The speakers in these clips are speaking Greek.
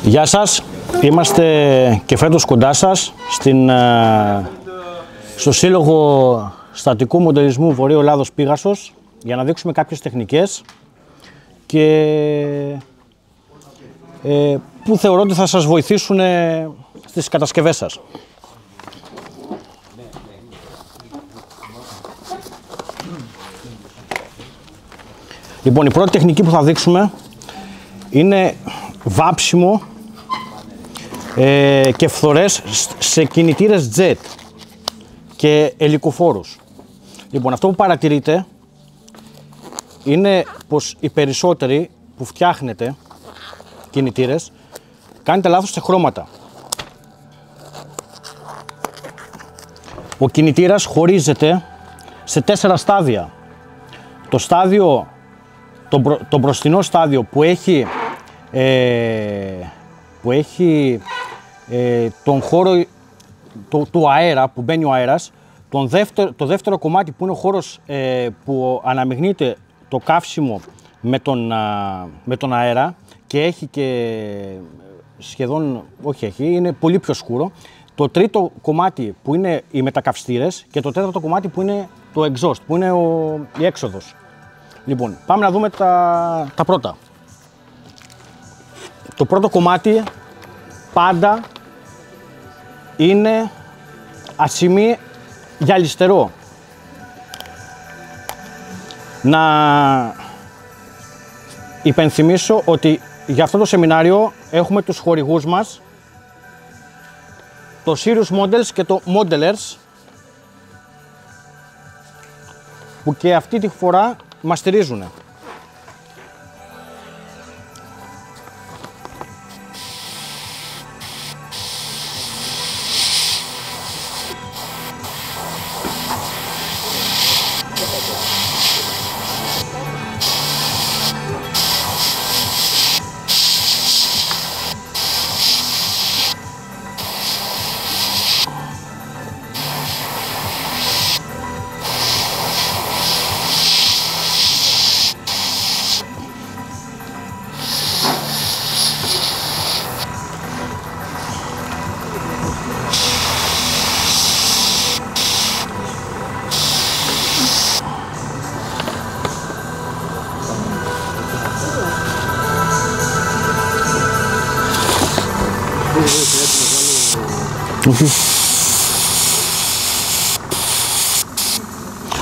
Γεια σας, είμαστε και φέτος κοντά σας στο Σύλλογο Στατικού Μοντελισμού Βορείου Ελλάδος Πήγασος για να δείξουμε κάποιες τεχνικές και που θεωρώ ότι θα σας βοηθήσουν στις κατασκευές σας. Λοιπόν, η πρώτη τεχνική που θα δείξουμε είναι βάψιμο και φθορές σε κινητήρες jet και ελικοφόρους. Λοιπόν, αυτό που παρατηρείτε είναι πως οι περισσότεροι που φτιάχνετε κινητήρες κάνετε λάθος σε χρώματα. Ο κινητήρας χωρίζεται σε 4 στάδια. Το στάδιο, το μπροστινό στάδιο που έχει τον χώρο του αέρα, που μπαίνει ο αέρας, το δεύτερο κομμάτι που είναι ο χώρος που αναμειγνύεται το καύσιμο με τον αέρα και έχει και σχεδόν, είναι πολύ πιο σκούρο. Το τρίτο κομμάτι που είναι οι μετακαυστήρες και το τέταρτο κομμάτι που είναι το exhaust, που είναι η έξοδος. Λοιπόν, πάμε να δούμε τα πρώτα. Το πρώτο κομμάτι πάντα είναι ασημί γυαλιστερό. Να υπενθυμίσω ότι για αυτό το σεμινάριο έχουμε τους χορηγούς μας, το Sirius Models και το Modelers, που και αυτή τη φορά μας στηρίζουν.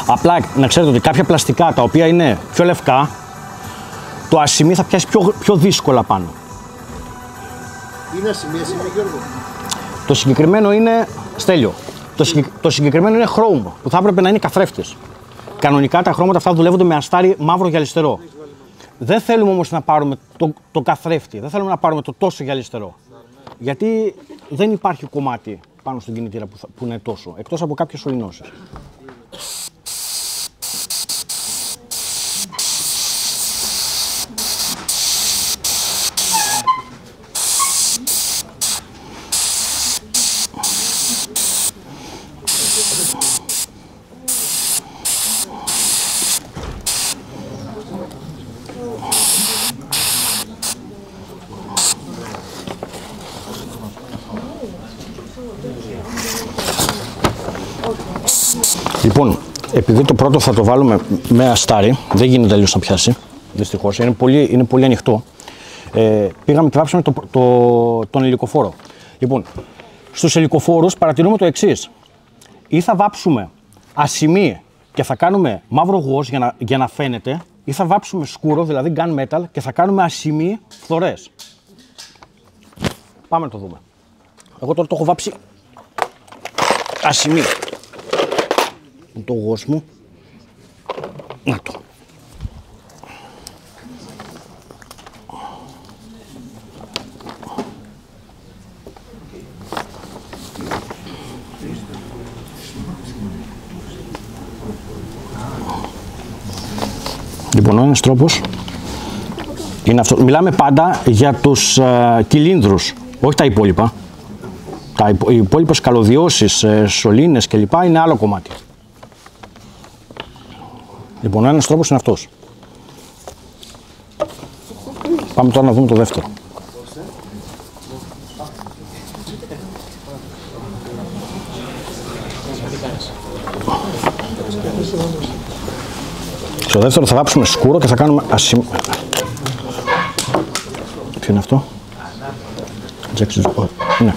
Απλά να ξέρετε ότι κάποια πλαστικά τα οποία είναι πιο λευκά, το ασημί θα πιάσει πιο δύσκολα πάνω. Είναι ασημί, Γιώργο? Το συγκεκριμένο είναι Στέλιο. Το συγκεκριμένο είναι chrome, που θα έπρεπε να είναι καθρέφτης. Κανονικά τα χρώματα αυτά δουλεύονται με αστάρι μαύρο γυαλιστερό. Δεν θέλουμε όμως να πάρουμε το καθρέφτη, δεν θέλουμε να πάρουμε το τόσο γυαλιστερό. Γιατί δεν υπάρχει κομμάτι πάνω στον κινητήρα που είναι τόσο, εκτός από κάποιες σωληνώσεις. Λοιπόν, επειδή το πρώτο θα το βάλουμε με αστάρι, δεν γίνεται αλλιώς να πιάσει, δυστυχώς, είναι πολύ ανοιχτό, πήγαμε και βάψαμε τον ελικοφόρο. Λοιπόν, στους ελικοφόρους παρατηρούμε το εξής. Ή θα βάψουμε ασημί και θα κάνουμε μαύρο γουός για να φαίνεται, ή θα βάψουμε σκούρο, δηλαδή gunmetal, και θα κάνουμε ασημί φθορές. Πάμε να το δούμε. Εγώ τώρα το έχω βάψει ασημί. Το γος μου. Να το. Λοιπόν, ο ένας τρόπος είναι αυτό. Μιλάμε πάντα για τους κυλίνδρους, όχι τα υπόλοιπα. Οι υπόλοιπες καλωδιώσεις, σωλήνες κλπ. Είναι άλλο κομμάτι. Λοιπόν, ο ένας τρόπος είναι αυτός. Πάμε τώρα να δούμε το δεύτερο. Στο δεύτερο θα βάψουμε σκούρο και θα κάνουμε Ποιο είναι αυτό? Ναι.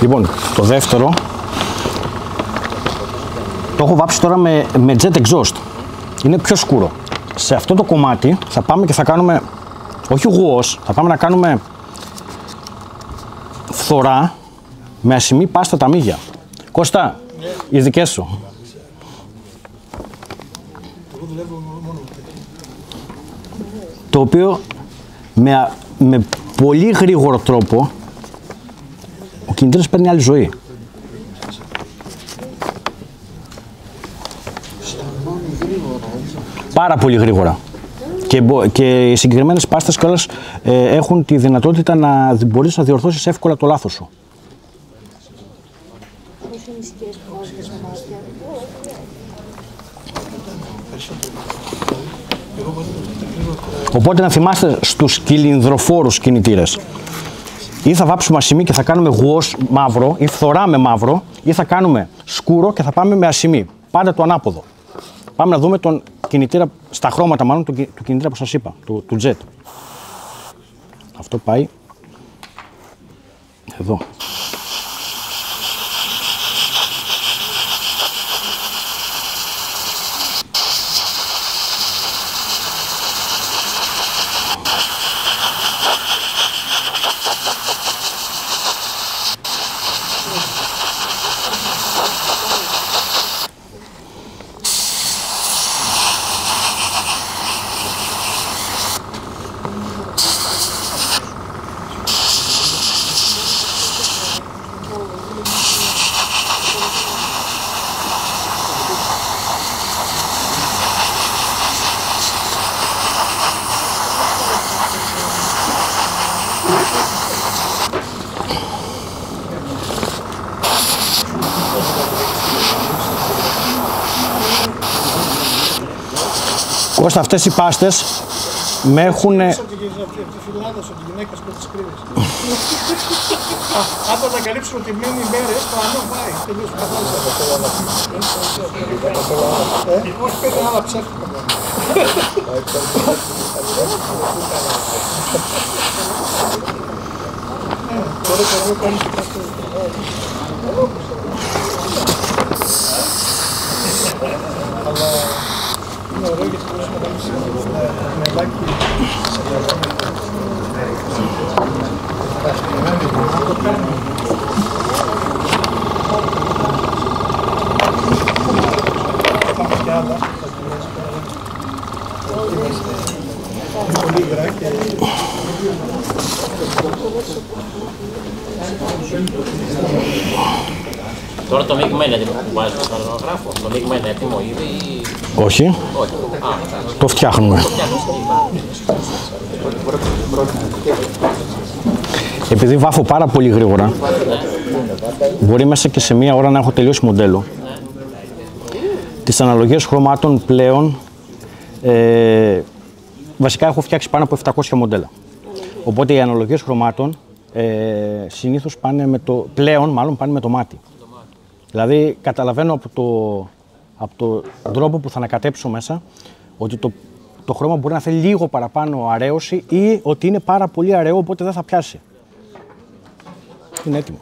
Λοιπόν, το δεύτερο το έχω βάψει τώρα με jet exhaust. Είναι πιο σκούρο. Σε αυτό το κομμάτι θα πάμε και θα κάνουμε, όχι wash, θα πάμε να κάνουμε φθορά με ασημή πάστα τα μύγια. Κώστα, οι δικές σου. Το οποίο με πολύ γρήγορο τρόπο ο κινητήρας παίρνει άλλη ζωή. Πάρα πολύ γρήγορα. Και οι συγκεκριμένες πάστες κιόλας έχουν τη δυνατότητα να μπορείς να διορθώσεις εύκολα το λάθος σου. Οπότε να θυμάστε στους κυλινδροφόρους κινητήρες. Ή θα βάψουμε ασημή και θα κάνουμε wash μαύρο ή φθορά με μαύρο, ή θα κάνουμε σκούρο και θα πάμε με ασημή. Πάντα το ανάποδο. Πάμε να δούμε τον κινητήρα, στα χρώματα μάλλον του κινητήρα που σας είπα, του jet. Αυτό πάει εδώ. Κώστα, αυτές οι πάστες με έχουν... Από τη φυλάδα σου, τη γυναίκα σου που τις κρύβεις. Αν το ανακαλύψουν ότι μένει μέρες, το ανώ πάει. Τελείως καθόλου. Όχι πέντε άλλα ψεύτικα. Τώρα το εγώ κάνεις και αυτό. Αλλά... είναι ωραίο γιατί μπορείς να κάνεις μελάκι πάμε και άλλα είναι πολύ υγρά και Τώρα το μείγμα είναι έτοιμο που βάζεις στο φωτογράφο. Το μείγμα είναι έτοιμο ήδη. Όχι. Όχι. Το φτιάχνουμε. Επειδή βάφω πάρα πολύ γρήγορα, μπορεί μέσα και σε μία ώρα να έχω τελειώσει μοντέλο. Τις αναλογίες χρωμάτων πλέον, βασικά έχω φτιάξει πάνω από 700 μοντέλα. Οπότε οι αναλογίες χρωμάτων συνήθως πάνε με το, πλέον μάλλον πάνε με το μάτι. Δηλαδή καταλαβαίνω από το τρόπο που θα ανακατέψω μέσα ότι το χρώμα μπορεί να θέλει λίγο παραπάνω αραίωση ή ότι είναι πάρα πολύ αραιό οπότε δεν θα πιάσει. Είναι έτοιμο.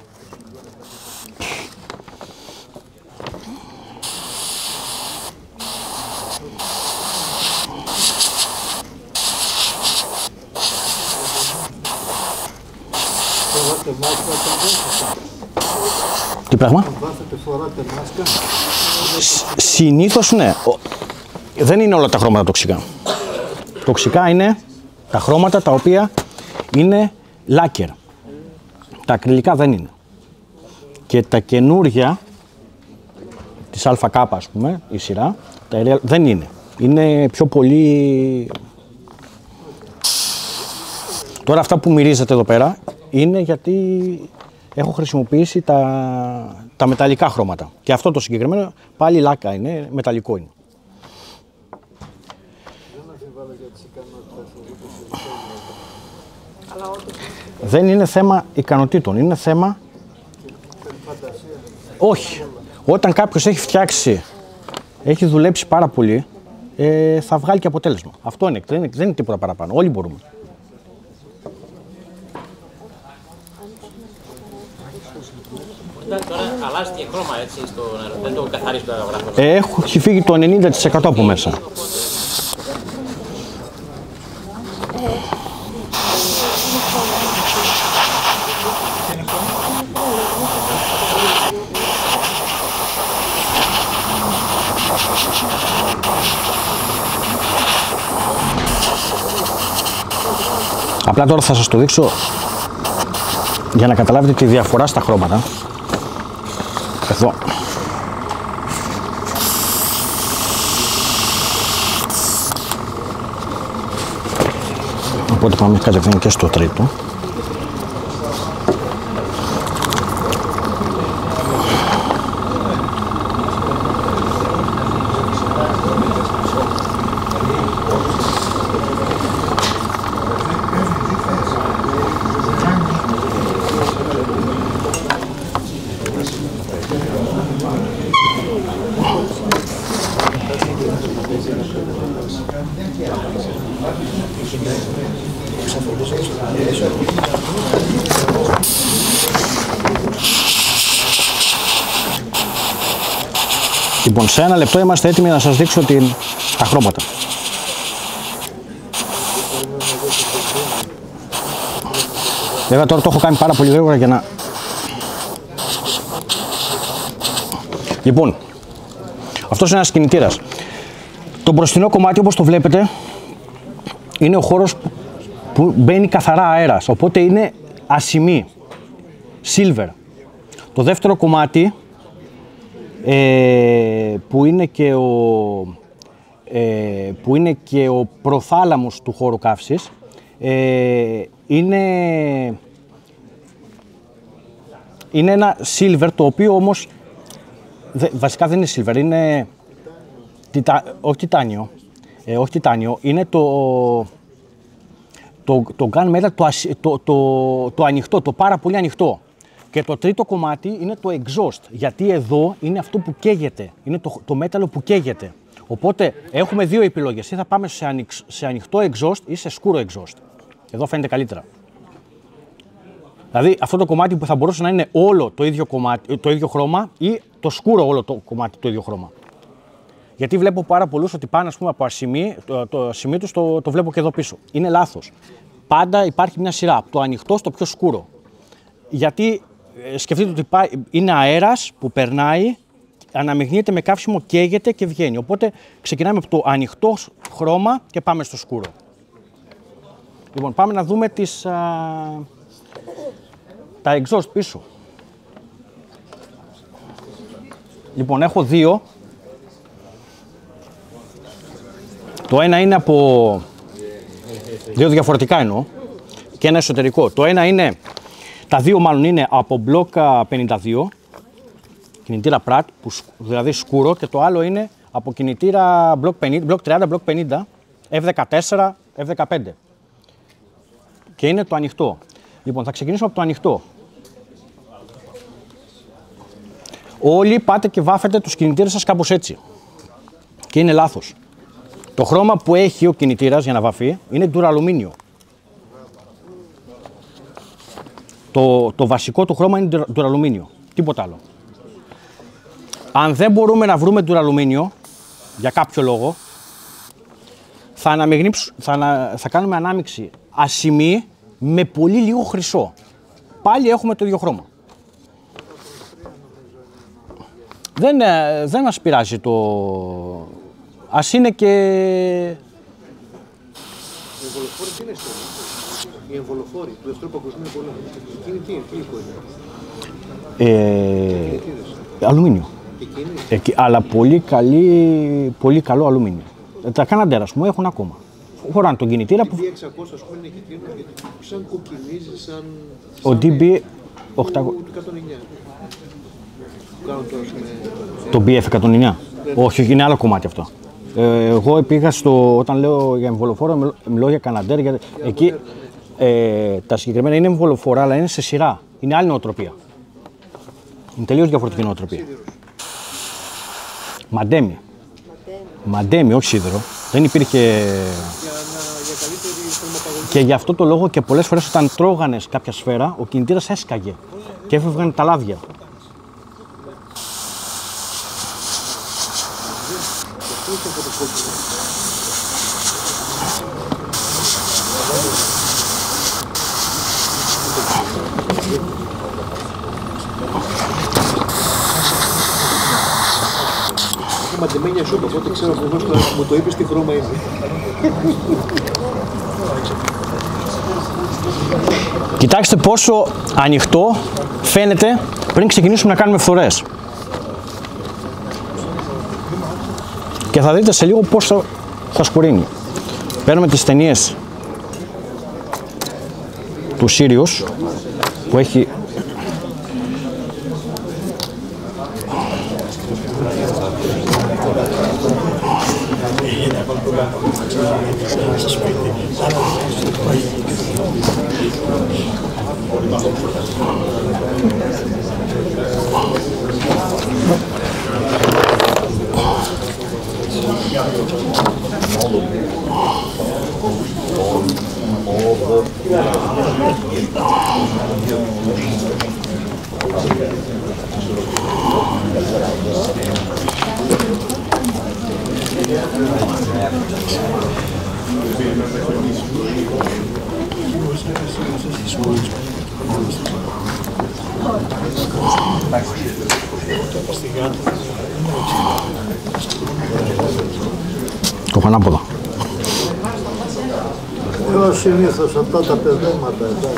Φοράτε μάσκα, Τι πράγμα? βάθετε, φοράτε μάσκα. Συνήθως ναι. Δεν είναι όλα τα χρώματα τοξικά. Τοξικά είναι τα χρώματα τα οποία είναι λάκερ. Τα ακριλικά δεν είναι. Και τα καινούρια της ΑΚ, ας πούμε, η σειρά, τα δεν είναι. Είναι πιο πολύ... Τώρα αυτά που μυρίζετε εδώ πέρα είναι γιατί έχω χρησιμοποιήσει τα μεταλλικά χρώματα. Και αυτό το συγκεκριμένο πάλι λάκα είναι, μεταλλικό είναι. Δεν είναι θέμα ικανοτήτων, είναι θέμα... Όχι. Όταν κάποιος έχει φτιάξει, έχει δουλέψει πάρα πολύ, θα βγάλει και αποτέλεσμα. Αυτό είναι, δεν είναι τίποτα παραπάνω. Όλοι μπορούμε. Τώρα αλλάζει και χρώμα έτσι στο νερό, δεν το καθαρίζει το αερογράφο. Έχει φύγει το 90% από μέσα. Απλά τώρα θα σας το δείξω για να καταλάβετε τη διαφορά στα χρώματα. Εδώ. Οπότε πάμε κατευθείαν και στο τρίτο. Λοιπόν, σε ένα λεπτό είμαστε έτοιμοι να σας δείξω τα χρώματα. Βέβαια τώρα το έχω κάνει πάρα πολύ γρήγορα για να... Λοιπόν, αυτός είναι ένας κινητήρας. Το μπροστινό κομμάτι, όπως το βλέπετε, είναι ο χώρος που μπαίνει καθαρά αέρας, οπότε είναι ασημή, silver. Το δεύτερο κομμάτι, που είναι και ο προθάλαμος του χώρου καύσης, είναι ένα silver, το οποίο όμως βασικά δεν είναι silver, είναι όχι τιτάνιο, είναι το gunmetal, το ανοιχτό, το πάρα πολύ ανοιχτό. Και το τρίτο κομμάτι είναι το exhaust, γιατί εδώ είναι αυτό που καίγεται, είναι το μέταλλο που καίγεται. Οπότε έχουμε δύο επιλογές, ή θα πάμε σε ανοιχτό exhaust ή σε σκούρο exhaust. Εδώ φαίνεται καλύτερα. Δηλαδή αυτό το κομμάτι που θα μπορούσε να είναι όλο το ίδιο χρώμα ή το σκούρο όλο το κομμάτι το ίδιο χρώμα. Γιατί βλέπω πάρα πολλούς ότι πάνε, ας πούμε, από ασημή, το ασημή τους το βλέπω και εδώ πίσω. Είναι λάθος. Πάντα υπάρχει μια σειρά, από το ανοιχτό στο πιο σκούρο. Γιατί σκεφτείτε ότι είναι αέρας που περνάει, αναμειγνύεται με καύσιμο, καίγεται και βγαίνει. Οπότε ξεκινάμε από το ανοιχτό χρώμα και πάμε στο σκούρο. Λοιπόν, πάμε να δούμε τα exhaust πίσω. Λοιπόν, έχω δύο. Το ένα είναι από... δύο διαφορετικά εννοώ. Και ένα εσωτερικό. Το ένα είναι... Τα δύο μάλλον είναι από Block 52. Κινητήρα Pratt, δηλαδή σκούρο. Και το άλλο είναι από κινητήρα Block 30, Block 50, F14, F15. Και είναι το ανοιχτό. Λοιπόν, θα ξεκινήσουμε από το ανοιχτό. Όλοι πάτε και βάφετε τους κινητήρες σας κάπως έτσι. Και είναι λάθος. Το χρώμα που έχει ο κινητήρας για να βαφεί είναι ντουραλουμίνιο. Το βασικό του χρώμα είναι ντουραλουμίνιο. Τίποτα άλλο. Αν δεν μπορούμε να βρούμε ντουραλουμίνιο, για κάποιο λόγο, θα κάνουμε ανάμιξη ασημή με πολύ λίγο χρυσό. πάλι έχουμε το ίδιο χρώμα. Δεν μας πειράζει το... Ας είναι και... Οι εμβολοφόροι τι είναι στο? Οι εμβολοφόροι του Δεύτερου Παγκοσμίου Πολέμου. Εκείνη τι υλικό είναι? Αλουμίνιο. Αλλά πολύ καλό αλουμίνιο. Τα Καναντέρ, ας πούμε, έχουν ακόμα. Χωράνε τον κινητήρα που... Το DB600, ας πούμε, είναι κίτρινο γιατί σαν κοκκινίζει, σαν... Ο DB800... του 109. Το BF109. Όχι, είναι άλλο κομμάτι αυτό. Εγώ πήγα όταν λέω για εμβολοφόρο, μιλώ για Καναντέρ. Εκεί τα συγκεκριμένα είναι εμβολοφόρα, αλλά είναι σε σειρά. Είναι άλλη νοοτροπία. Είναι τελείως διαφορετική νοοτροπία. Μαντέμι. Μαντέμι, όχι σίδερο. Δεν υπήρχε... Και γι' αυτό το λόγο και πολλές φορές όταν τρώγανες κάποια σφαίρα, ο κινητήρας έσκαγε και έφευγαν τα λάδια. Μαντεμένια σούπα, οπότε ξέρω ακριβώς τώρα μου το είπες τι χρώμα είναι. Κοιτάξτε πόσο ανοιχτό φαίνεται πριν ξεκινήσουμε να κάνουμε φθορές. Και θα δείτε σε λίγο πώς θα σκουρίνει. Παίρνουμε τις ταινίες του Sirius που έχει το πανάποδο. Εγώ συνήθως αυτά τα παιδέματα εδώ.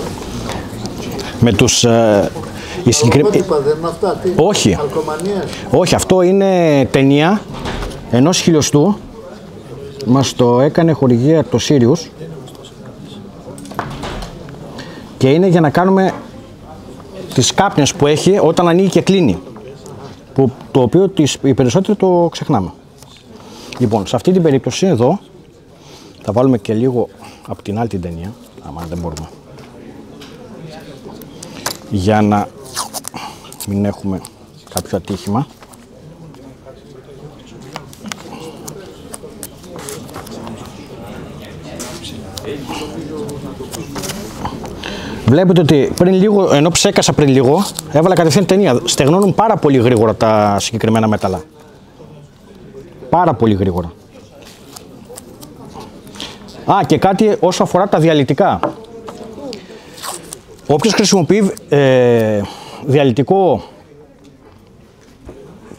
Με τους... Λογότυπα δεν είναι αυτά, τι, όχι. αλκομανίες. Όχι, αυτό είναι ταινία ενός χιλιοστού. Μας το έκανε χορηγία το Sirius. Και είναι για να κάνουμε τις κάπνες που έχει όταν ανοίγει και κλείνει. Το οποίο οι περισσότεροι το ξεχνάμε. Λοιπόν, σε αυτή την περίπτωση εδώ θα βάλουμε και λίγο από την άλλη την ταινία, άμα δεν μπορούμε, για να μην έχουμε κάποιο ατύχημα. Βλέπετε ότι πριν λίγο, ενώ ψέκασα πριν λίγο, έβαλα κατευθείαν ταινία. Στεγνώνουν πάρα πολύ γρήγορα τα συγκεκριμένα μέταλλα. Πάρα πολύ γρήγορα. Α, και κάτι όσο αφορά τα διαλυτικά. Όποιος χρησιμοποιεί διαλυτικό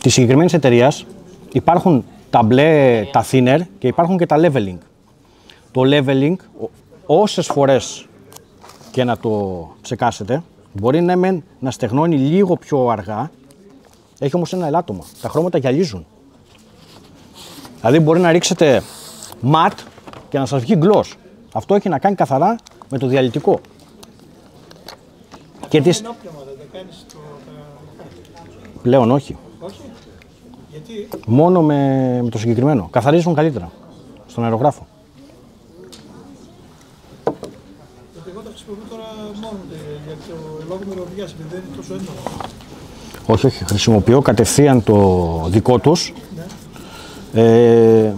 της συγκεκριμένης εταιρείας, υπάρχουν τα μπλε, τα thinner και υπάρχουν και τα leveling. Το leveling, όσες φορές και να το ψεκάσετε, μπορεί να στεγνώνει λίγο πιο αργά, έχει όμως ένα ελάττωμα. Τα χρώματα γυαλίζουν. Δηλαδή μπορεί να ρίξετε ματ και να σας βγει gloss. Αυτό έχει να κάνει καθαρά με το διαλυτικό. Και τις... Πλέον όχι. Όχι. Γιατί? Μόνο με το συγκεκριμένο. Καθαρίζουν καλύτερα στον αερογράφο. Γιατί εγώ τα χρησιμοποιώ τώρα μόνο για το λόγο μυρωδιάς, επειδή δεν είναι τόσο έντονο. Όχι, όχι. Χρησιμοποιώ κατευθείαν το δικό τους. Ναι.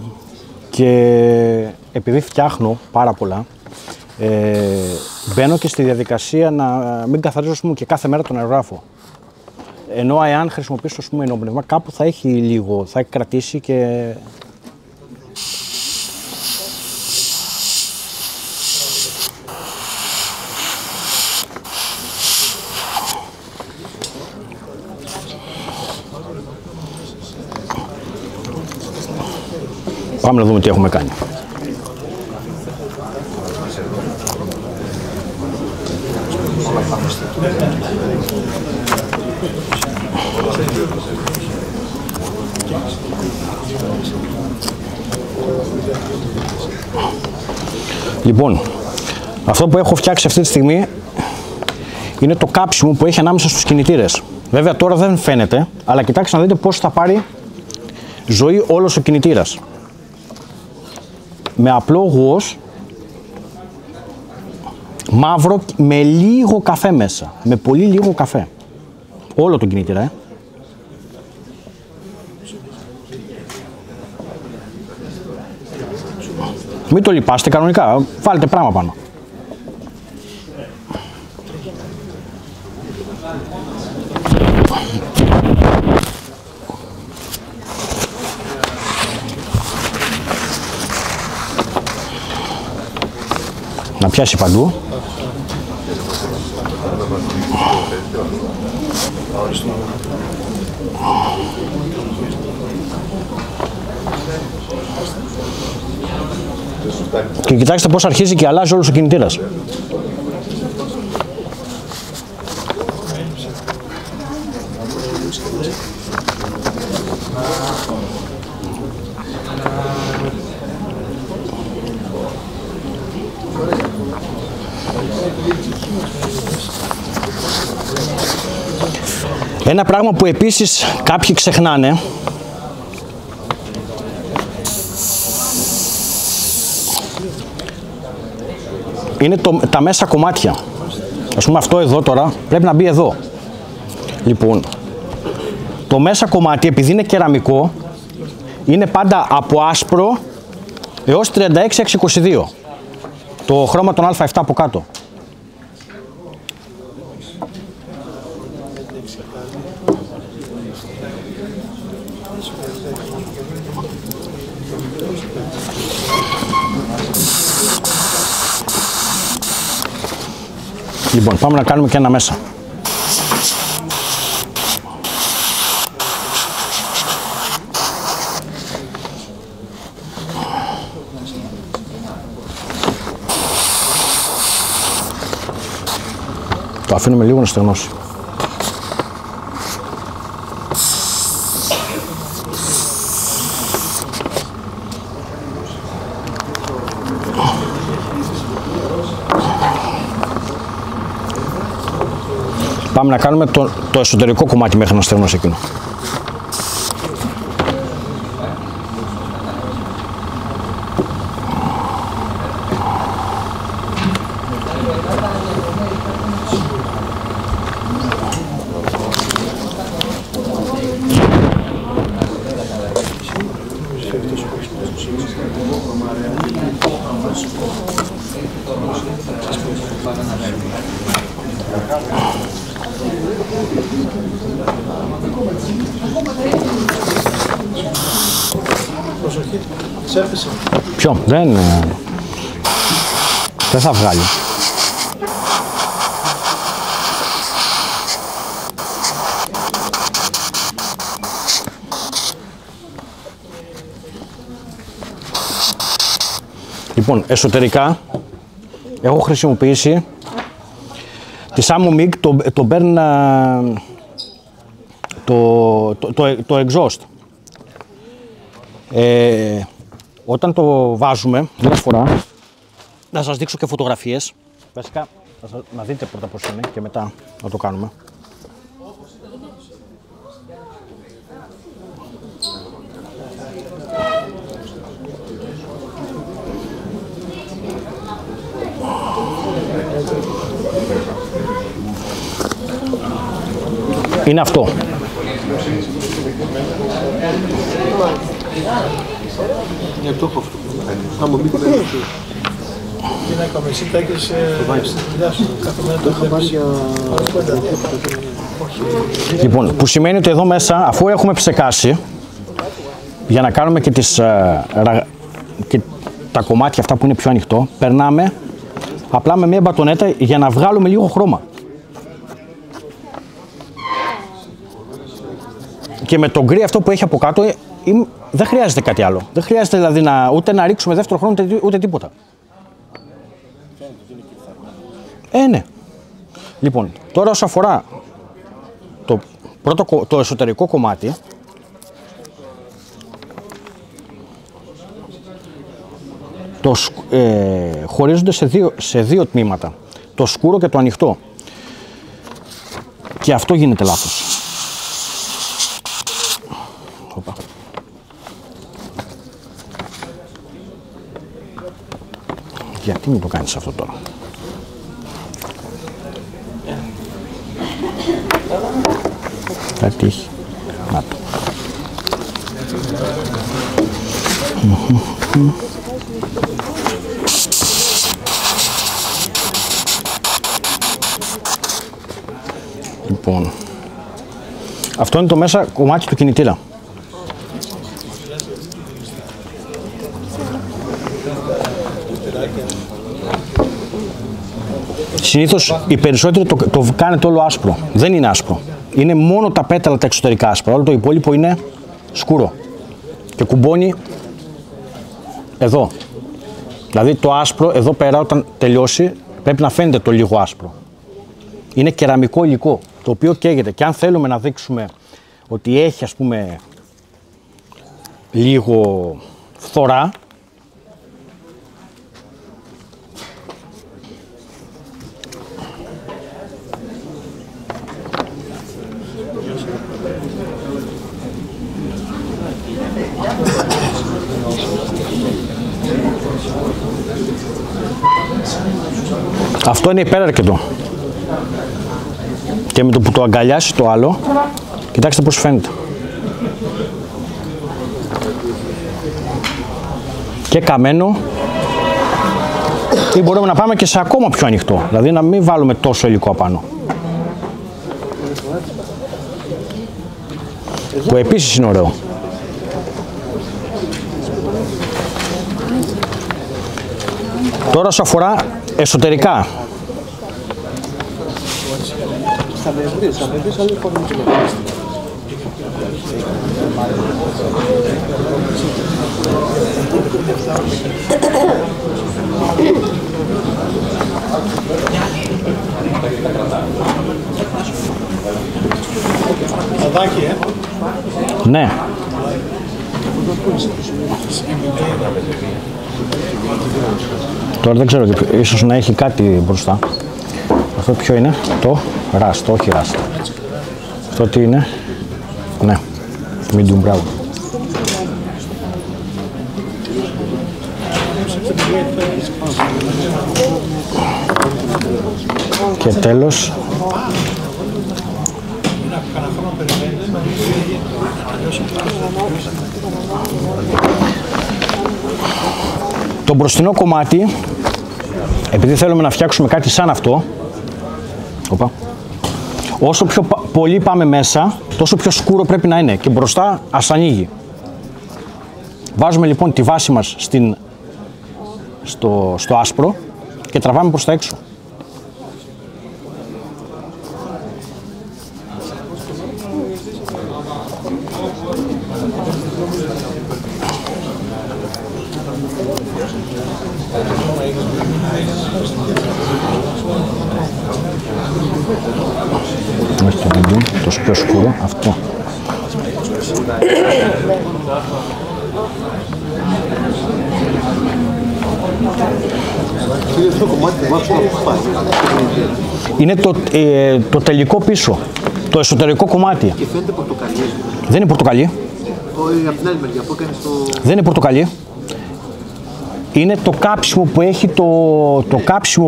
Και επειδή φτιάχνω πάρα πολλά, μπαίνω και στη διαδικασία να μην καθαρίζω, ας πούμε, και κάθε μέρα τον αερογράφο. Ενώ εάν χρησιμοποιήσω, ας πούμε, ενόπνευμα, κάπου θα έχει λίγο, θα έχει κρατήσει και... Πάμε να δούμε τι έχουμε κάνει. Λοιπόν, αυτό που έχω φτιάξει αυτή τη στιγμή είναι το κάψιμο που έχει ανάμεσα στους κινητήρες. Βέβαια τώρα δεν φαίνεται, αλλά κοιτάξτε να δείτε πώς θα πάρει ζωή όλος ο κινητήρας. Με απλό γουός, μαύρο, με λίγο καφέ μέσα. Με πολύ λίγο καφέ. Όλο τον κινητήρα, Μην το λιπάστε κανονικά, βάλτε πράγμα πάνω. Να πιάσει παντού. Και κοιτάξτε πώς αρχίζει και αλλάζει όλος ο κινητήρας. Ένα πράγμα που επίσης κάποιοι ξεχνάνε είναι τα μέσα κομμάτια. Ας πούμε αυτό εδώ τώρα πρέπει να μπει εδώ. Λοιπόν, το μέσα κομμάτι επειδή είναι κεραμικό είναι πάντα από άσπρο έως 36-622. Το χρώμα των Α7 από κάτω. Λοιπόν, πάμε να κάνουμε και ένα μέσα. Το αφήνουμε λίγο να στεγνώσει. Πάμε να κάνουμε το εσωτερικό κομμάτι μέχρι να στεγνώσει εκείνο. Προσοχή, σέρφισε. Ποιο, δεν θα βγάλει. Λοιπόν, εσωτερικά έχω χρησιμοποιήσει τη Samomig το Burn το exhaust. Όταν το βάζουμε, μια φορά, να σας δείξω και φωτογραφίες. Βασικά, να δείτε πρώτα πώς είναι και μετά να το κάνουμε. Είναι αυτό. Γυναίκα, εσύ τα έχεις στη δουλειά σου, κάθε μέρα το βλέπεις. Λοιπόν, που σημαίνει ότι εδώ μέσα, αφού έχουμε ψεκάσει, για να κάνουμε και, και τα κομμάτια αυτά που είναι πιο ανοιχτό, περνάμε απλά με μια μπατονέτα για να βγάλουμε λίγο χρώμα. Και με το γκρι αυτό που έχει από κάτω δεν χρειάζεται κάτι άλλο. Δεν χρειάζεται δηλαδή ούτε να ρίξουμε δεύτερο χρόνο ούτε τίποτα. Ναι. Λοιπόν, τώρα όσο αφορά το εσωτερικό κομμάτι, χωρίζονται σε δύο τμήματα, το σκούρο και το ανοιχτό. Και αυτό γίνεται λάθος. Οπα. Γιατί μου το κάνεις αυτό τώρα? Κάτι έχει. Να το. Λοιπόν, αυτό είναι το μέσα κομμάτι του κινητήρα. Συνήθως οι περισσότεροι το κάνετε όλο άσπρο. Δεν είναι άσπρο. Είναι μόνο τα πέταλα τα εξωτερικά άσπρα. Όλο το υπόλοιπο είναι σκούρο. Και κουμπώνει εδώ. Δηλαδή το άσπρο εδώ πέρα όταν τελειώσει πρέπει να φαίνεται το λίγο άσπρο. Είναι κεραμικό υλικό το οποίο καίγεται. Και αν θέλουμε να δείξουμε ότι έχει ας πούμε λίγο φθορά, αυτό είναι υπεραρκετό. Και με το που το αγκαλιάσει το άλλο, κοιτάξτε πώς φαίνεται. Και καμένο, ή μπορούμε να πάμε και σε ακόμα πιο ανοιχτό, δηλαδή να μην βάλουμε τόσο υλικό απάνω. Που επίσης είναι ωραίο. Τώρα όσο αφορά εσωτερικά. Αδάκι, Ναι. Τώρα δεν ξέρω, ίσως να έχει κάτι μπροστά. Αυτό ποιο είναι? Το ράστ, όχι ράστ. Αυτό τι είναι? Ναι, medium brown. Και τέλος το μπροστινό κομμάτι, επειδή θέλουμε να φτιάξουμε κάτι σαν αυτό, όσο πιο πολύ πάμε μέσα, τόσο πιο σκούρο πρέπει να είναι και μπροστά ας ανοίγει. Βάζουμε λοιπόν τη βάση μας στο άσπρο και τραβάμε προς τα έξω. Όχι το medium, το πιο σκούρο, αυτό. Είναι το τελικό πίσω, το εσωτερικό κομμάτι. Και φαίνεται πορτοκαλί. Δεν είναι πορτοκαλί. Από την άλλη μεριά που έκανες το... Δεν είναι πορτοκαλί. Είναι το κάψιμο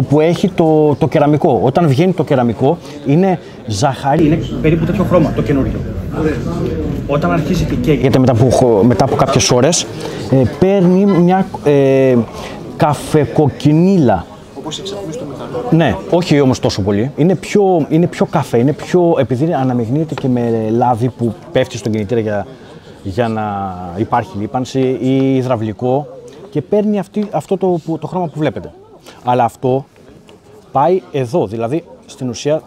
που έχει το κεραμικό. Όταν βγαίνει το κεραμικό είναι ζαχαρί. Είναι περίπου τέτοιο χρώμα το καινούριο. Όταν αρχίζει και καίγεται μετά από κάποιες ώρες, παίρνει μια καφεκοκινίλα. Όπως εξαπνείς το μηχανό. Ναι, όχι όμως τόσο πολύ. Είναι πιο καφέ, επειδή αναμειγνύεται και με λάδι που πέφτει στον κινητήρα για να υπάρχει λίπανση ή υδραυλικό και παίρνει αυτό το χρώμα που βλέπετε. Αλλά αυτό πάει εδώ, δηλαδή στην ουσία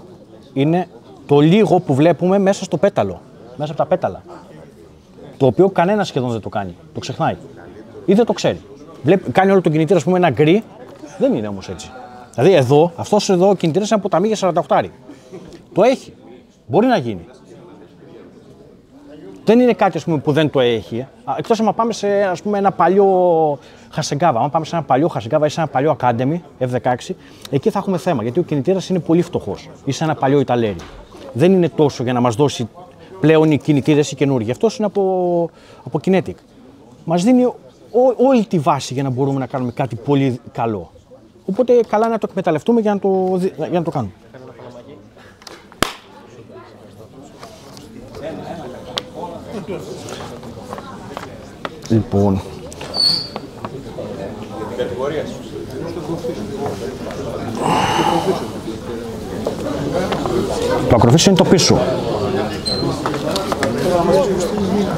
είναι το λίγο που βλέπουμε μέσα στο πέταλο, μέσα από τα πέταλα. Το οποίο κανένα σχεδόν δεν το κάνει. Το ξεχνάει. Ή δεν το ξέρει. Κάνει όλο τον κινητήρα, ας πούμε, ένα γκρι. Δεν είναι όμως έτσι. Δηλαδή εδώ, αυτός εδώ ο κινητήρας είναι από ταμή για 48. Το έχει. Μπορεί να γίνει. Δεν είναι κάτι, ας πούμε, που δεν το έχει. Εκτός αν πάμε σε, ας πούμε, ένα παλιό Hasegawa. Αν πάμε σε ένα παλιό Hasegawa ή σε ένα παλιό Academy F16, εκεί θα έχουμε θέμα. Γιατί ο κινητήρας είναι πολύ φτωχός. Ή σε ένα παλιό Italeri. Δεν είναι τόσο για να μας δώσει πλέον οι κινητήρες οι καινούργιοι. Αυτός είναι από Kinetic. Μας δίνει όλη τη βάση για να μπορούμε να κάνουμε κάτι πολύ καλό. Οπότε καλά να το εκμεταλλευτούμε για να το κάνουμε. Λοιπόν. Το ακροφύσιο είναι το πίσω.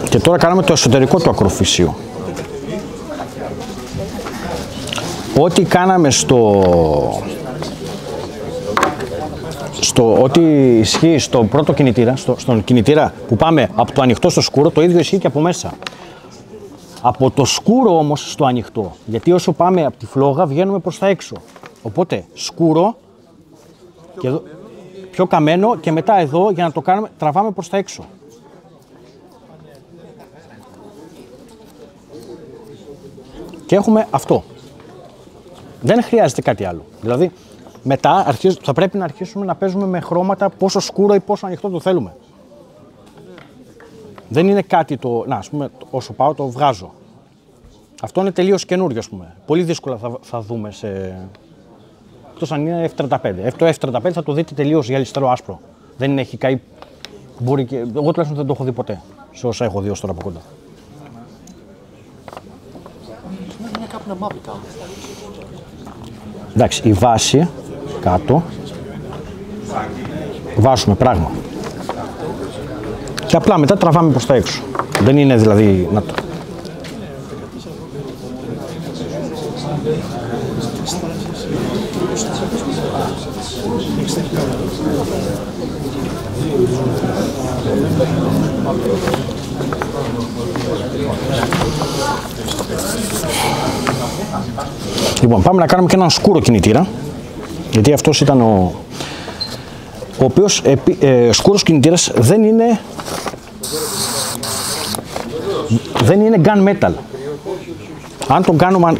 Και τώρα κάναμε το εσωτερικό του ακροφύσιου. Ό,τι κάναμε ό,τι ισχύει στο πρώτο κινητήρα, στον κινητήρα που πάμε από το ανοιχτό στο σκούρο, το ίδιο ισχύει και από μέσα. Από το σκούρο όμως στο ανοιχτό, γιατί όσο πάμε από τη φλόγα βγαίνουμε προς τα έξω. Οπότε σκούρο, και εδώ, πιο καμένο και μετά εδώ για να το κάνουμε τραβάμε προς τα έξω. Και έχουμε αυτό. Δεν χρειάζεται κάτι άλλο. Δηλαδή, μετά θα πρέπει να αρχίσουμε να παίζουμε με χρώματα πόσο σκούρο ή πόσο ανοιχτό το θέλουμε. Δεν είναι κάτι να, ας πούμε, όσο πάω το βγάζω. Αυτό είναι τελείως καινούριο, ας πούμε. Πολύ δύσκολα θα δούμε εκτός αν είναι F35. Το F35 θα το δείτε τελείως γυαλιστερό άσπρο. Δεν έχει καεί. Εγώ τουλάχιστον δεν το έχω δει ποτέ. Σε όσα έχω δει ως τώρα από κοντά. Εντάξει, η βάση κάτω. Βάζουμε πράγμα. Και απλά μετά τραβάμε προς τα έξω. Δεν είναι δηλαδή να το... Λοιπόν, πάμε να κάνουμε και έναν σκούρο κινητήρα, γιατί αυτός ήταν ο οποίος σκούρος κινητήρας δεν είναι gun metal.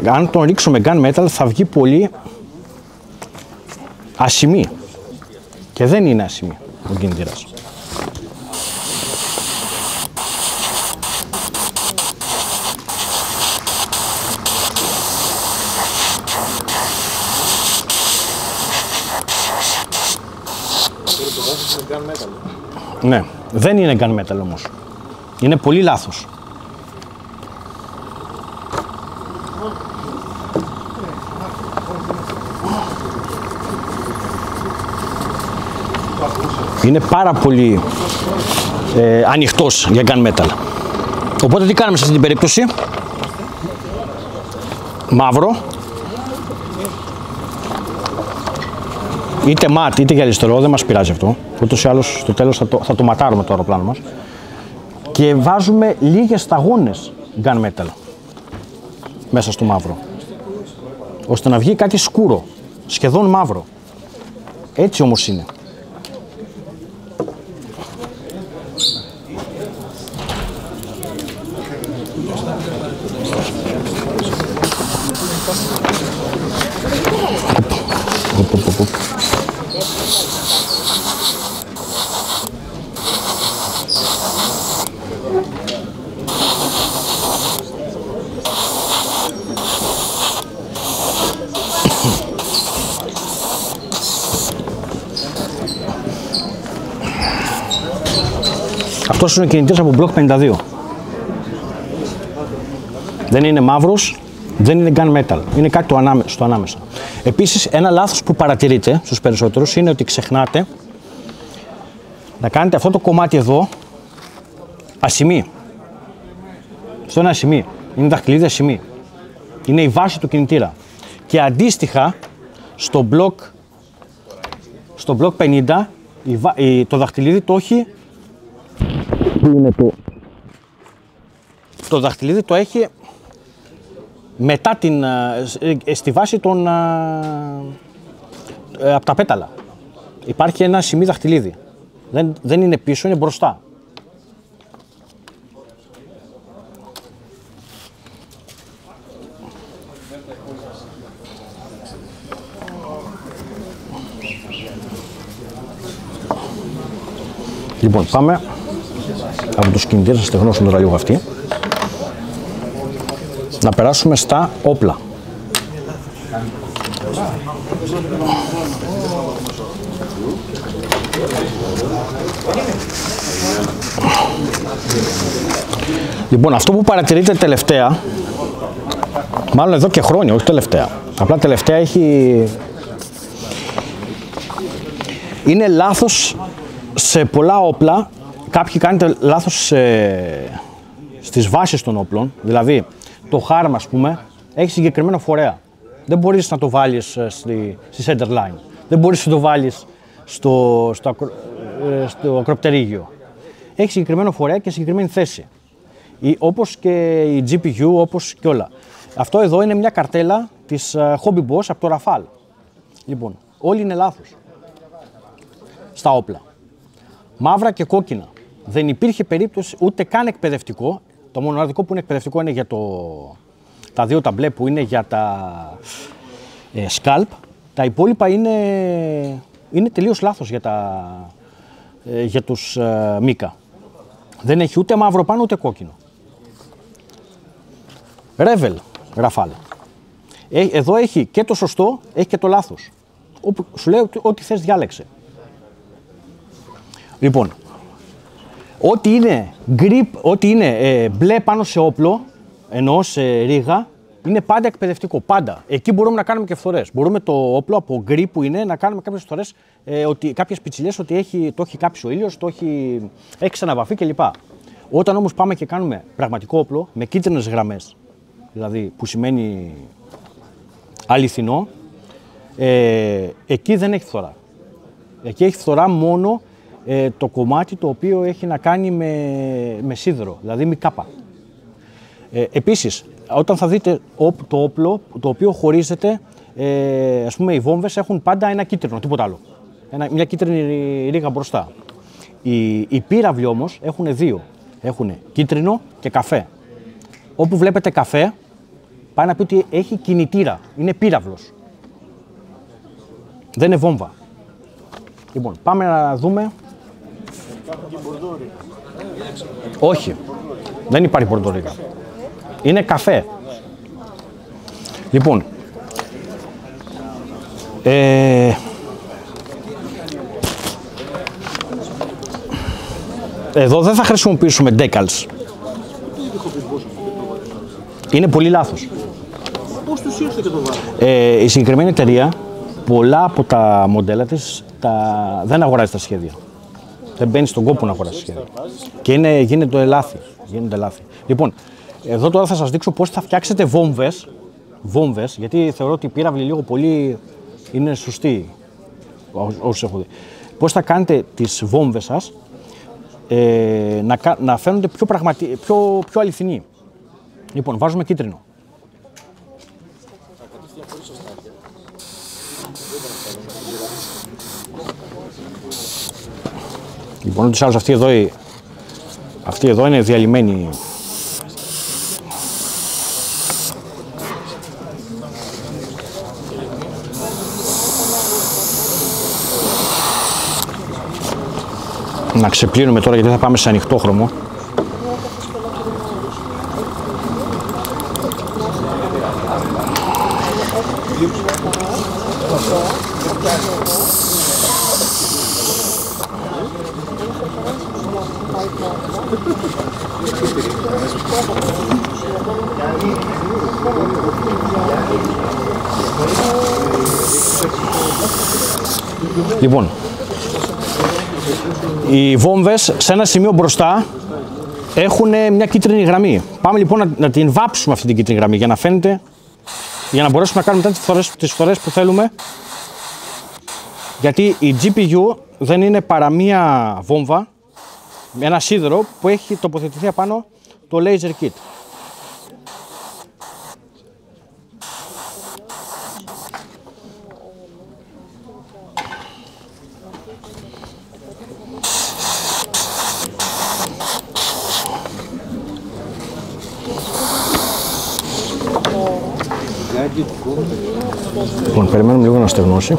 Αν τον ρίξουμε gun metal θα βγει πολύ ασημή και δεν είναι ασημή ο κινητήρας. Ναι, δεν είναι gun metal όμως. Είναι πολύ λάθος. Είναι πάρα πολύ ανοιχτός για gun metal. Οπότε τι κάνουμε σε αυτή την περίπτωση? Μαύρο. Είτε ματ είτε γυαλιστερό, δεν μας πειράζει αυτό. Ούτως ή άλλως στο τέλος θα το ματάρουμε το αεροπλάνο μας. Και βάζουμε λίγες σταγόνες gun metal μέσα στο μαύρο. Ώστε να βγει κάτι σκούρο, σχεδόν μαύρο. Έτσι όμως είναι. Αυτός είναι ο κινητήρας από Block 52. Δεν είναι μαύρος, δεν είναι gun metal. Είναι κάτι στο ανάμεσα. Επίσης, ένα λάθος που παρατηρείτε στους περισσότερους είναι ότι ξεχνάτε να κάνετε αυτό το κομμάτι εδώ ασημή. Αυτό είναι ασημή. Είναι δαχτυλίδι ασημή. Είναι η βάση του κινητήρα. Και αντίστοιχα, στο Block 50, το δαχτυλίδι το έχει. Που είναι το δαχτυλίδι το έχει μετά στη βάση από τα πέταλα. Υπάρχει ένα σημείο δαχτυλίδι. Δεν είναι πίσω, είναι μπροστά. Λοιπόν, πάμε από τους κινητήρες να στεγνώσουμε τώρα λίγο αυτή. Να περάσουμε στα όπλα. Λοιπόν, αυτό που παρατηρείτε τελευταία, μάλλον εδώ και χρόνια, όχι τελευταία, απλά τελευταία είναι λάθος σε πολλά όπλα. Κάποιοι κάνετε λάθος στις βάσεις των όπλων, δηλαδή το χάρμα, ας πούμε, έχει συγκεκριμένο φορέα. Δεν μπορείς να το βάλεις στη center line, δεν μπορείς να το βάλεις στο ακροπτερίγιο. Έχει συγκεκριμένο φορέα και συγκεκριμένη θέση. Όπως και η GPU, όπως και όλα. Αυτό εδώ είναι μια καρτέλα της Hobby Boss από το Rafale. Λοιπόν, όλοι είναι λάθος στα όπλα. Μαύρα και κόκκινα. Δεν υπήρχε περίπτωση ούτε καν εκπαιδευτικό. Το μοναδικό που είναι εκπαιδευτικό είναι για τα δύο ταμπλέ που είναι για τα scalp. Τα υπόλοιπα είναι τελείως λάθος για τους Μίκα. Δεν έχει ούτε μαύρο πάνω ούτε κόκκινο. Revel, Rafale. Εδώ έχει και το σωστό, έχει και το λάθος. Σου λέει ό,τι θες διάλεξε. Λοιπόν, ό,τι είναι μπλε πάνω σε όπλο, ενώ σε ρίγα, είναι πάντα εκπαιδευτικό. Πάντα. Εκεί μπορούμε να κάνουμε και φθορές. Μπορούμε το όπλο από γκρι που είναι να κάνουμε κάποιες φθορές, κάποιες πιτσιλιές ότι το έχει κάψει ο ήλιος, έχει ξαναβαφεί κλπ. Όταν όμως πάμε και κάνουμε πραγματικό όπλο με κίτρινες γραμμές, δηλαδή που σημαίνει αληθινό, εκεί δεν έχει φθορά. Εκεί έχει φθορά μόνο το κομμάτι το οποίο έχει να κάνει με σίδερο, δηλαδή με κάπα. Επίσης, όταν θα δείτε το όπλο, το οποίο χωρίζεται, ας πούμε οι βόμβες έχουν πάντα ένα κίτρινο, τίποτα άλλο. Μια κίτρινη ρίγα μπροστά. Οι πύραυλοι όμως έχουν δύο. Έχουν κίτρινο και καφέ. Όπου βλέπετε καφέ, πάει να πει ότι έχει κινητήρα, είναι πύραυλος. Δεν είναι βόμβα. Λοιπόν, πάμε να δούμε. Όχι, δεν υπάρχει πορτορίγα. Είναι καφέ. Λοιπόν, εδώ δεν θα χρησιμοποιήσουμε decals. Είναι πολύ λάθος. Πώς τους ήρθε και το βάλε? Η συγκεκριμένη εταιρεία, πολλά από τα μοντέλα της δεν αγοράζει τα σχέδια. Δεν μπαίνει στον κόπο να αγοράσει σχέδια. Και γίνεται λάθη. Λοιπόν, εδώ τώρα θα σας δείξω πώς θα φτιάξετε βόμβες, γιατί θεωρώ ότι οι πύραυλοι λίγο πολύ είναι σωστοί, όσους έχω δει. Πώς θα κάνετε τις βόμβες σας να φαίνονται πιο αληθινοί. Λοιπόν, βάζουμε κίτρινο. Λοιπόν, ούτως ή άλλως αυτή εδώ είναι διαλυμένη. Να ξεπλύνουμε τώρα γιατί θα πάμε σε ανοιχτόχρωμο. Λοιπόν, οι βόμβες σε ένα σημείο μπροστά έχουν μια κίτρινη γραμμή. Πάμε λοιπόν να την βάψουμε αυτή την κίτρινη γραμμή για να φαίνεται, για να μπορέσουμε να κάνουμε μετά τις φθορές που θέλουμε. Γιατί η GPU δεν είναι παρά μία βόμβα, ένα σίδερο που έχει τοποθετηθεί απάνω το laser kit. Λοιπόν, περιμένουμε λίγο να στεγνώσει.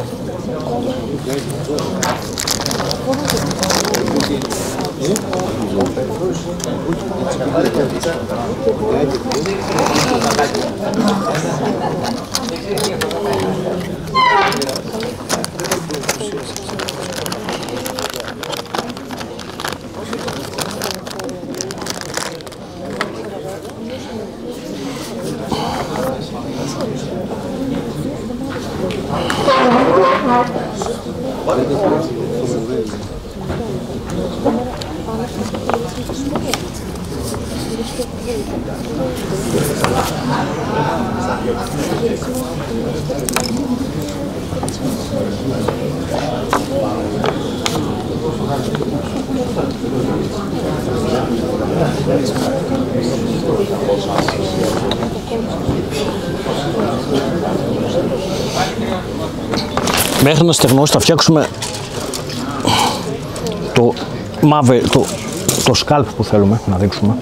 Μέχρι να στεγνώσει θα φτιάξουμε το σκάλπ που θέλουμε να δείξουμε.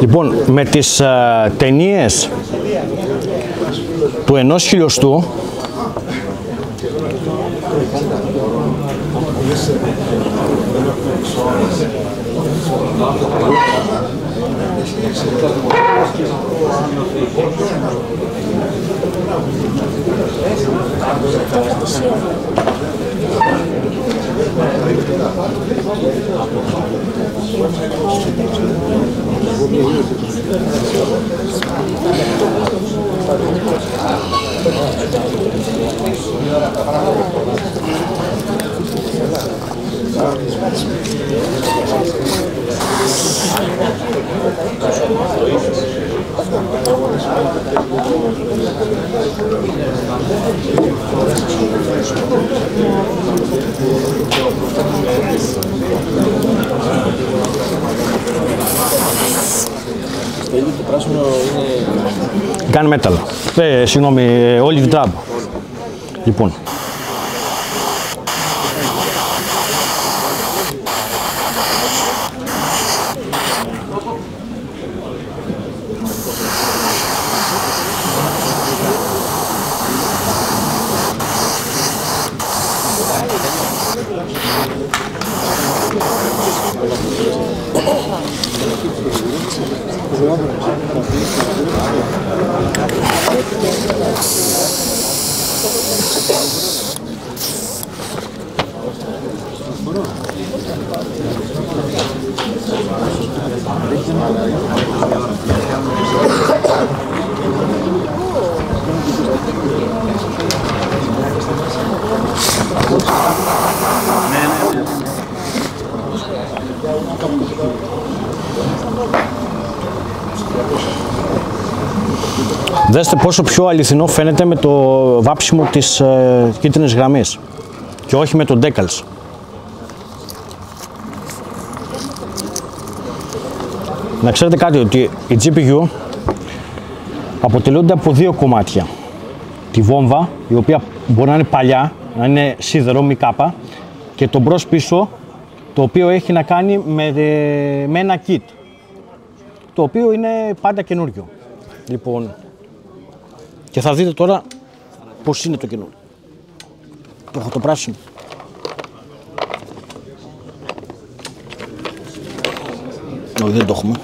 Λοιπόν, με τις ταινίες του 1 χιλιοστού Το πράσινο είναι... Gun metal. Συγγνώμη, olive drab. Λοιπόν. Δέστε πόσο πιο αληθινό φαίνεται με το βάψιμο της κίτρινης γραμμής και όχι με το decals. Να ξέρετε κάτι, ότι η GPU αποτελούνται από δύο κομμάτια. Τη βόμβα, η οποία μπορεί να είναι παλιά, να είναι σίδερο, μη κάπα, και το μπρος πίσω, το οποίο έχει να κάνει με ένα kit, το οποίο είναι πάντα καινούριο. Λοιπόν, και θα δείτε τώρα πώς είναι το καινούριο. Το έχω το πράσινο. Όχι, δεν το έχουμε.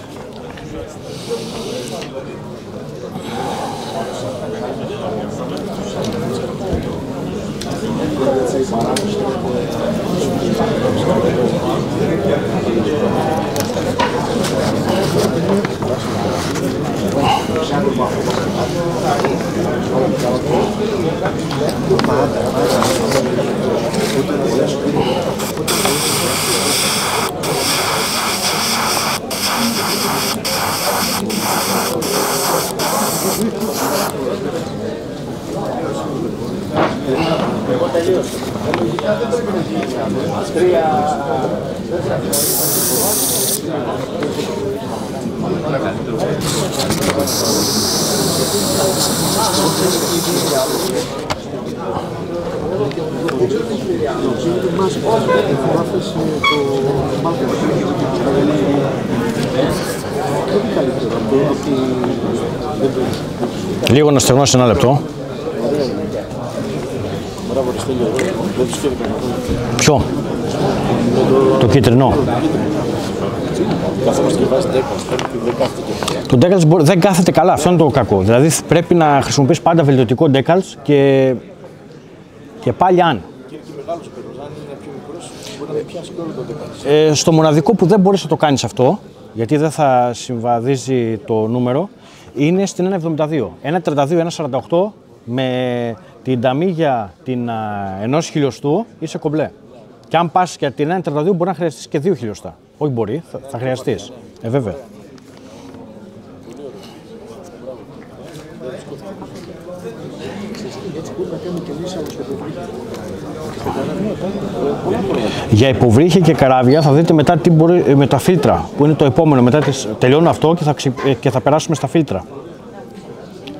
Λίγο να στεγνώσει ένα λεπτό. Ποιο? Το κίτρινο. Το decals δεν κάθεται καλά, αυτό είναι το κακό. Δηλαδή πρέπει να χρησιμοποιείς πάντα βελτιωτικό decals και πάλι αν. Στο μοναδικό που δεν μπορείς να το κάνεις αυτό, γιατί δεν θα συμβαδίζει το νούμερο, είναι στην 1.72. 1.32, 1.48 με την ταμίγια την ενός χιλιοστού είσαι κομπλέ. Και αν πας για την 1.32 μπορεί να χρειαστείς και 2 χιλιοστά. Όχι μπορεί, θα χρειαστείς. Βέβαια. Για υποβρύχια και καράβια θα δείτε μετά τι μπορεί, με τα φίλτρα που είναι το επόμενο. Μετά τελειώνω αυτό και θα περάσουμε στα φίλτρα.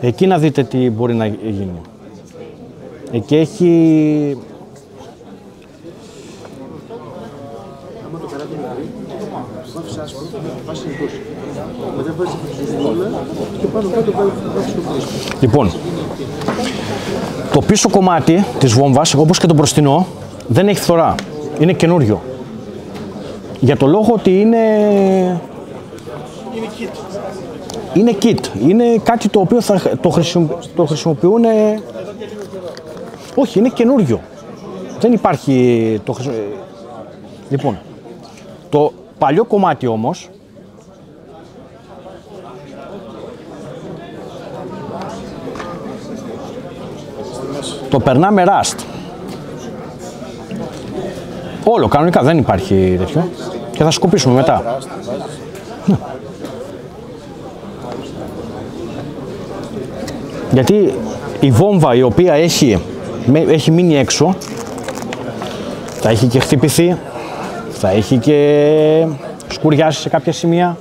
Εκεί να δείτε τι μπορεί να γίνει. Εκεί έχει... Λοιπόν, το πίσω κομμάτι της βόμβας, όπως και το μπροστινό, δεν έχει φθορά. Είναι καινούριο. Για το λόγο ότι είναι kit. Είναι κάτι το οποίο το χρησιμοποιούν... Όχι, είναι καινούριο. Δεν υπάρχει... Λοιπόν, το παλιό κομμάτι όμως, το περνάμε rust. Όλο, κανονικά, δεν υπάρχει τέτοιο. Και θα σκουπίσουμε μετά. Γιατί η βόμβα η οποία έχει μείνει έξω, θα έχει και χτυπηθεί, θα έχει και σκουριάσει σε κάποια σημεία.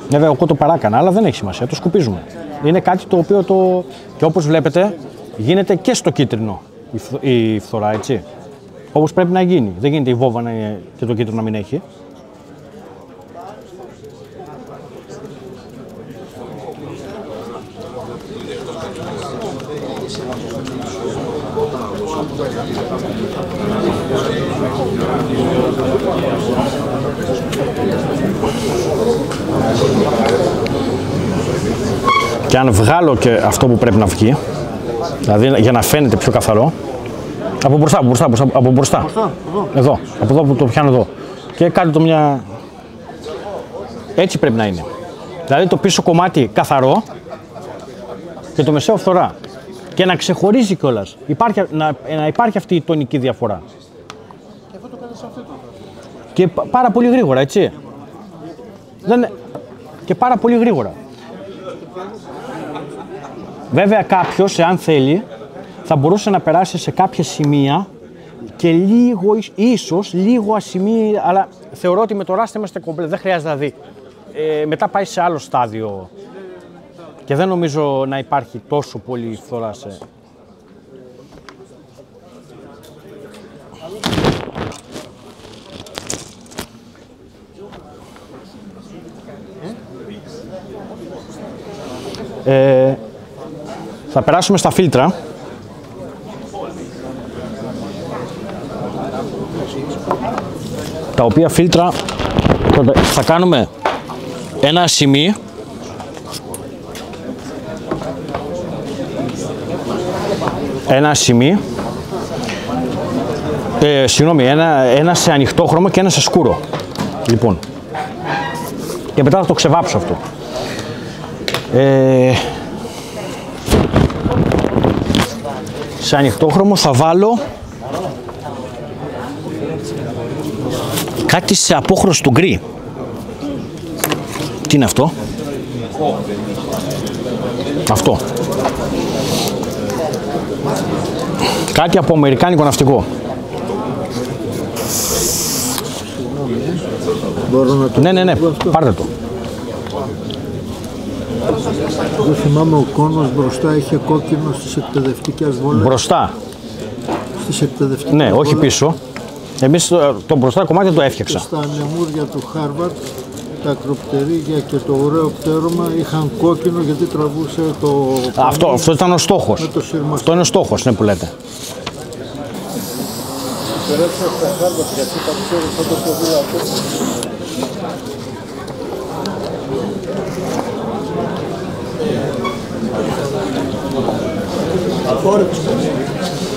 Βέβαια, εγώ το παράκανα, αλλά δεν έχει σημασία, το σκουπίζουμε. Είναι κάτι το οποίο και όπως βλέπετε γίνεται και στο κίτρινο η φθορά, έτσι. Όπως πρέπει να γίνει. Δεν γίνεται η βόμβα και το κίτρινο να μην έχει. Και αν βγάλω και αυτό που πρέπει να βγει, δηλαδή για να φαίνεται πιο καθαρό, από μπροστά, εδώ, από εδώ που το πιάνω εδώ, και κάντε το μια... Έτσι πρέπει να είναι. Δηλαδή το πίσω κομμάτι καθαρό και το μεσαίο φθορά. Και να ξεχωρίζει κιόλας. Να υπάρχει αυτή η τονική διαφορά. Και αυτό το κάνεις αυτό. Και πάρα πολύ γρήγορα, έτσι. Και πάρα πολύ γρήγορα. Βέβαια κάποιος, εάν θέλει, θα μπορούσε να περάσει σε κάποια σημεία και ίσως λίγο ασημεί, αλλά θεωρώ ότι με το ράστα είμαστε κομπλέ, δεν χρειάζεται δηλαδή. Μετά πάει σε άλλο στάδιο και δεν νομίζω να υπάρχει τόσο πολύ φθορά σε... Θα περάσουμε στα φίλτρα. Τα οποία φίλτρα θα κάνουμε ένα σημείο. Ένα σημείο. Συγγνώμη, ένα σε ανοιχτό χρώμα και ένα σε σκούρο. Λοιπόν. Και μετά θα το ξεβάψω αυτό. Σε ανοιχτό χρώμο θα βάλω κάτι σε απόχρωστο γκρι. Τι είναι αυτό? Αυτό. Κάτι από αμερικάνικο ναυτικό. Μπορώ να το... Ναι, πάρτε το. Δεν θυμάμαι, ο κόνος μπροστά είχε κόκκινο στις εκπαιδευτικές βόλες. Μπροστά. Στις εκπαιδευτικές Ναι, όχι βόλες. πίσω. Εμείς το μπροστά κομμάτι το έφτιαξα. Στα νεμούρια του Χάρβαρτ, τα ακροπτερίγια και το ωραίο πτέρωμα είχαν κόκκινο γιατί τραβούσε το... Αυτό ήταν ο στόχος. Με το σύρμα. Αυτό είναι ο στόχος, ναι, που λέτε. Περέψα στα Χάρβαρτ γιατί τα ξέρω, θα το πω αυτό.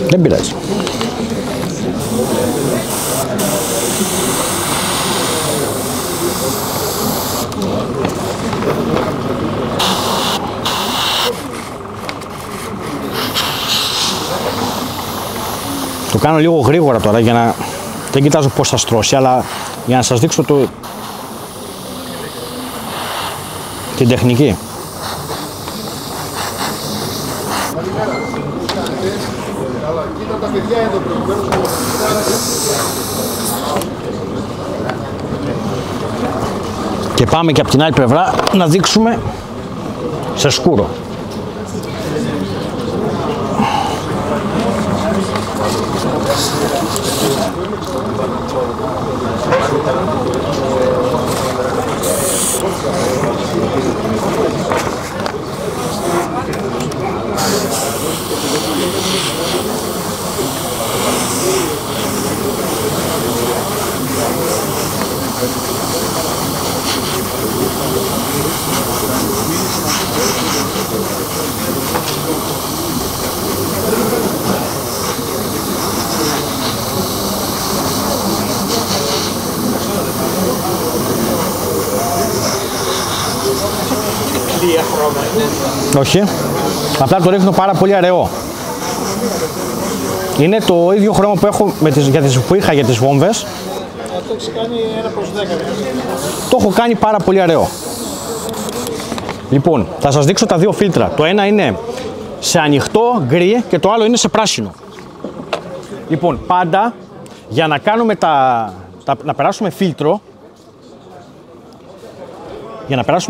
Δεν πειράζει. Το κάνω λίγο γρήγορα τώρα για να... Δεν κοιτάζω πώς θα στρώσει, αλλά για να σας δείξω την τεχνική. Και πάμε και από την άλλη πλευρά να δείξουμε σε σκούρο. Όχι, απλά το ρίχνω πάρα πολύ αραιό. Είναι το ίδιο χρώμα που έχω που είχα για τις βόμβες. Το έχεις κάνει 1/10. Το έχω κάνει πάρα πολύ αραιό. Λοιπόν, θα σας δείξω τα δύο φίλτρα. Το ένα είναι σε ανοιχτό γκρι και το άλλο είναι σε πράσινο. Λοιπόν, πάντα για να κάνουμε να περάσουμε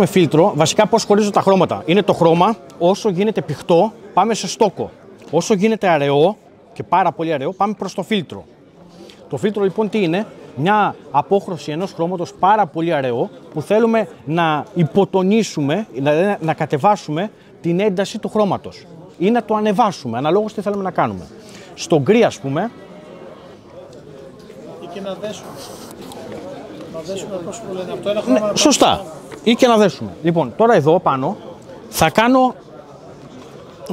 φίλτρο, βασικά πώς χωρίζω τα χρώματα. Είναι το χρώμα, όσο γίνεται πηχτό, πάμε σε στόκο. Όσο γίνεται αραιό και πάρα πολύ αραιό, πάμε προς το φίλτρο. Το φίλτρο λοιπόν τι είναι? Μια απόχρωση ενός χρώματος πάρα πολύ αραιό που θέλουμε να υποτονίσουμε, δηλαδή να κατεβάσουμε την ένταση του χρώματος ή να το ανεβάσουμε, αναλόγως τι θέλουμε να κάνουμε. Στο γκρι, ας πούμε, ή και να δέσουμε. Να δέσουμε πώς που λένε, από το ένα χρώμα να σωστά. Ή και να δέσουμε. Λοιπόν, τώρα εδώ πάνω θα κάνω,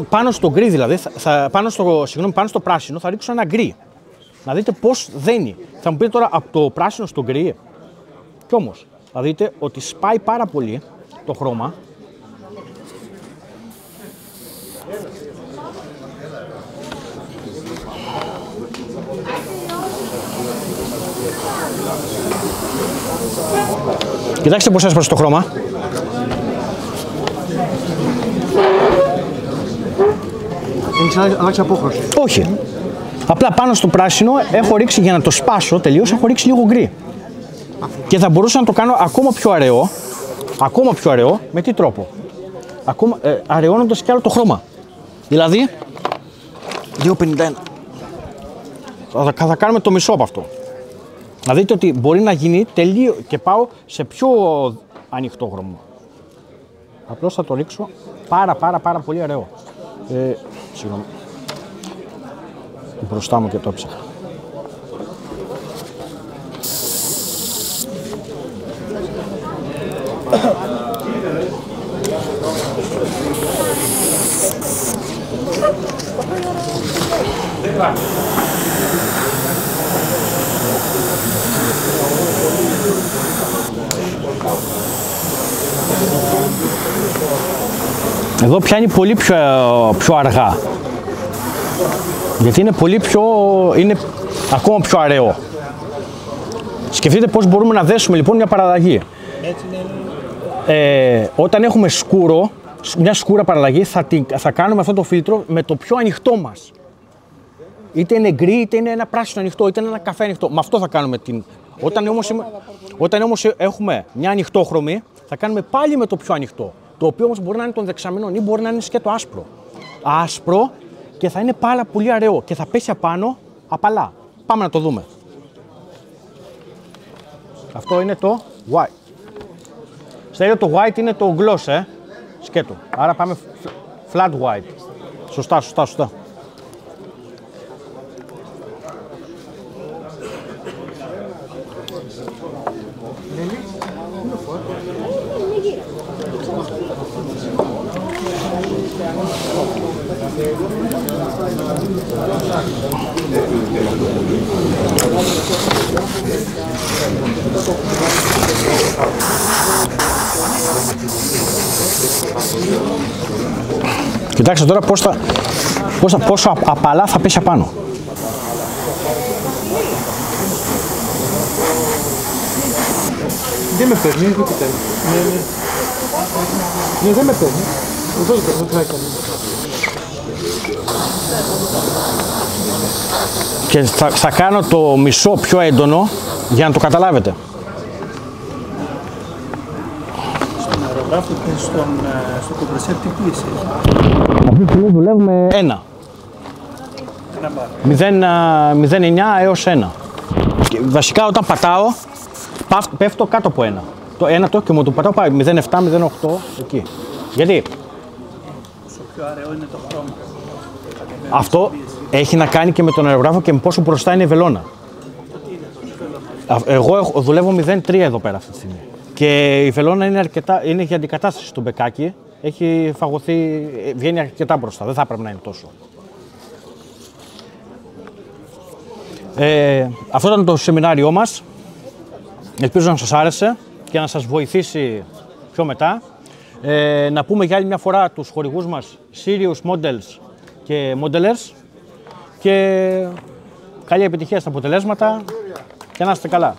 πάνω στο γκρι δηλαδή, πάνω στο πράσινο θα ρίξω ένα γκρι. Να δείτε πώς δένει. Θα μου πείτε τώρα από το πράσινο στο γκρι. Κι όμως, θα δείτε ότι σπάει πάρα πολύ το χρώμα. Κοιτάξτε πώς έσπασε το χρώμα. Έχεις αλλάξει απόχρωση? Όχι. Απλά πάνω στο πράσινο έχω ρίξει, για να το σπάσω τελείως, έχω ρίξει λίγο γκρι. Και θα μπορούσα να το κάνω ακόμα πιο αραιό. Ακόμα πιο αραιό. Με τι τρόπο? Ακόμα αραιώνοντας κι άλλο το χρώμα. Δηλαδή 2,51. Θα κάνουμε το μισό από αυτό. Να δείτε ότι μπορεί να γίνει τελείω και πάω σε πιο ανοιχτό χρώμα. Απλώς θα το ρίξω πάρα πολύ ωραίο. Συγγνώμη. Μπροστά μου και το έψαχα. Εδώ πιάνει πολύ πιο αργά, γιατί είναι είναι ακόμα πιο αραιό. Σκεφτείτε πώς μπορούμε να δέσουμε λοιπόν μια παραλλαγή. Όταν έχουμε σκούρο, μια σκούρα παραλλαγή, θα κάνουμε αυτό το φίλτρο με το πιο ανοιχτό μας. Είτε είναι γκρι, είτε είναι ένα πράσινο ανοιχτό, είτε είναι ένα καφέ ανοιχτό. Με αυτό θα κάνουμε την... Όταν όμως έχουμε μια ανοιχτόχρωμη, θα κάνουμε πάλι με το πιο ανοιχτό. Το οποίο όμως μπορεί να είναι των δεξαμενών ή μπορεί να είναι σκέτο άσπρο. Άσπρο και θα είναι πάρα πολύ αραιό και θα πέσει απάνω απαλά. Πάμε να το δούμε. Αυτό είναι το white. Στέλιο το white είναι το gloss, σκέτο. Άρα πάμε flat white. Σωστά. Κοιτάξτε τώρα πόσο απαλά θα πέσει απάνω. Δεν με παίρνει, δεν κοιτάει. Ναι, δεν με παίρνει. Εδώ δεν θα έκανε. Και θα κάνω το μισό πιο έντονο για να το καταλάβετε. Στον αερογράφο και στο κομπρεσέρ τι πίεση έχει? Αυτή τη στιγμή δουλεύουμε 0,9 έως 1. Και βασικά όταν πατάω πέφτω κάτω από 1. Το 1 και μου το πατάω πάει 0,7, 0,8 εκεί. Γιατί? Όσο πιο αραιό είναι το χρώμα. Αυτό έχει να κάνει και με τον αερογράφο και με πόσο μπροστά είναι η βελόνα. Εγώ δουλεύω 0,3 εδώ πέρα αυτή τη στιγμή. Και η βελόνα είναι για αντικατάσταση στο μπεκάκι. Έχει φαγωθεί, βγαίνει αρκετά μπροστά, δεν θα έπρεπε να είναι τόσο. Αυτό ήταν το σεμινάριό μας. Ελπίζω να σας άρεσε και να σας βοηθήσει πιο μετά. Να πούμε για άλλη μια φορά τους χορηγούς μας Sirius Models και Modelers και καλή επιτυχία στα αποτελέσματα και να είστε καλά.